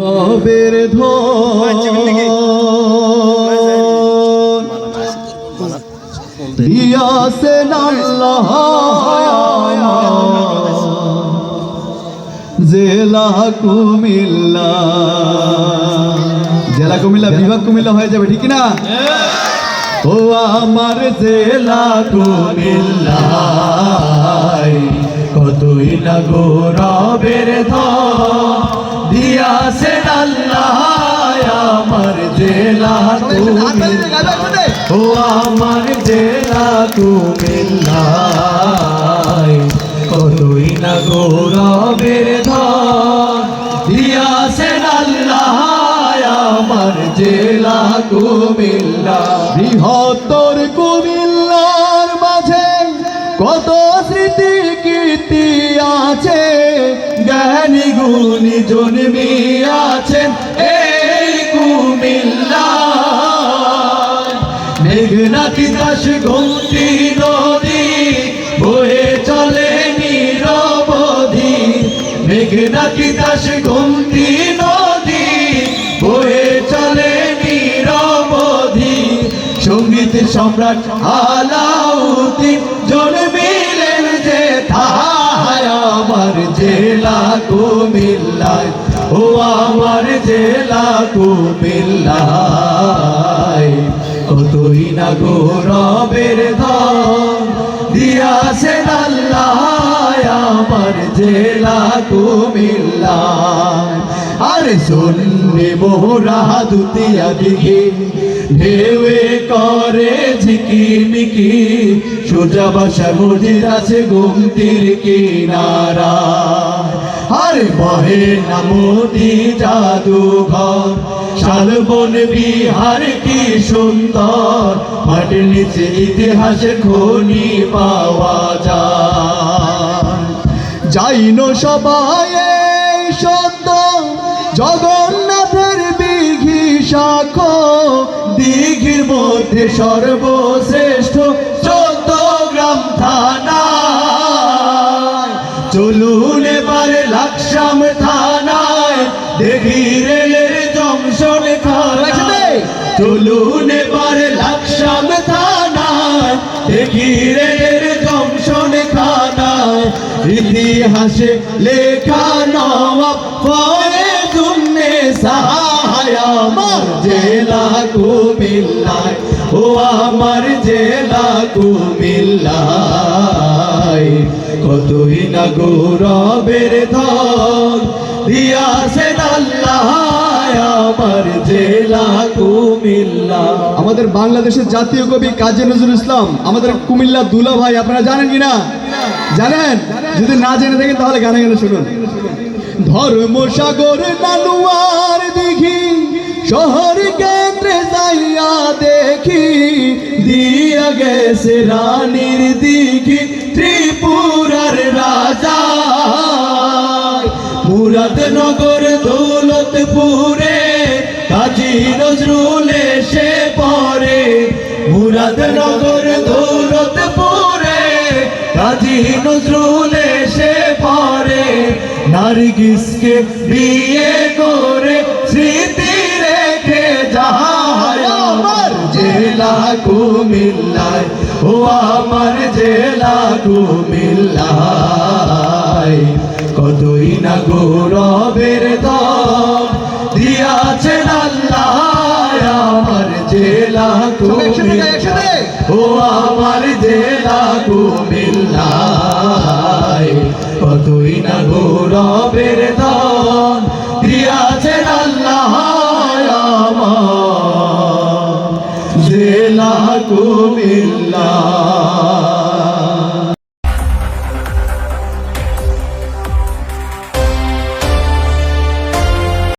রবের ধন দিয়াছেন আল্লাহ জেলা কুমিল্লা। জেলা কুমিল্লা বিভাগ কুমিল্লা হয়ে যাবে, ঠিক না? ও আমার জেলা কুমিল্লা কতই না গৌরবের ধন দিয়াছেন আল্লাহ আমার জেলা কুমিল্লা। ও আমার জেলা কুমিল্লা কতই না গৌরবের ধন দিয়াছেন আল্লাহ আমার জেলা কুমিল্লা। বৃহত্তর কুমিল্লার মাঝে কত স্মৃতি কীর্তি আছে, জ্ঞানী গুণী জন্মিয়াছেন এই কুমিল্লা। মেঘনা তিতাস গৌতী নদী বয়ে চলে নিরবধি, মেঘনা তিতাস গৌতী নদী বয়ে চলে নিরবধি। সঙ্গীত সম্রাট আলাউদ্দিন জন্মিলেন যে তাই আমার জেলা কুমিল্লায়। ও আমার জেলা কুমিল্লায় কতই না গৌরবের ধন দিয়াছেন আল্লাহ আমার জেলা কুমিল্লা। আরে শুনবে মোরা দুতিয়া দিঘি ঢেউয়ে করে ঝিকিমিকি, সোজা বাসা মসজিদ আছে গুমতির কিনারা। আরে বহে না মোদি জাদুঘর শালবন বিহার কি সুন্দর, মাটির নিচে ইতিহাসের খনি পাওয়া যায়। যাইনো সবাই এই সত্য জগন্নাথের দিঘি সাক্ষ্য, দিঘির মধ্যে সর্বশ্রেষ্ঠ 14 গ্রাম থানা। চলুন এবারে লাকসাম থানায় দেখি রেলের জংশন খানায়। চলুন এবারে লাকসাম থানায় দেখি রেলের জংশন খানায়। ইতিহাসে লেখা নওয়াব ফয়েজুন্নেসা আমার জেলা কুমিল্লায়। ও আমার জেলা কুমিল্লায় কতই না গৌরবের ধন দিয়াছেন আল্লাহ আমার জেলা কুমিল্লা। আমাদের বাংলাদেশের জাতীয় কবি কাজী নজরুল ইসলাম আমাদের কুমিল্লা দুলা ভাই, আপনারা জানেন কিনা? জানেন? যদি না জেনে থাকেন তাহলে গানে গানে শুনুন। ধর্মসাগর নানুয়ার দিঘি শহর কেন্দ্রে যাইয়া দেখি, দিয়া গেছে রানীর দিঘি ত্রিপুরার রাজা। মুরাদনগর দৌলতপুরে কাজী নজরুল এসে পড়ে, মুরাদনগর দৌলতপুরে কাজী নজরুল এসে পড়ে। নার্গিসকে বিয়ে করে স্মৃতি রেখে যায় আমার জেলা কুমিল্লায়। ও আমার জেলা কুমিল্লায় কতই না গৌরবের ধন দিয়াছেন আল্লাহ আমার জেলা কুমিল্লা। ও আমার জেলা কুমিল্লায় কতই না গৌরবের ধন দিয়াছেন আল্লাহ আমার জেলা কুমিল্লা।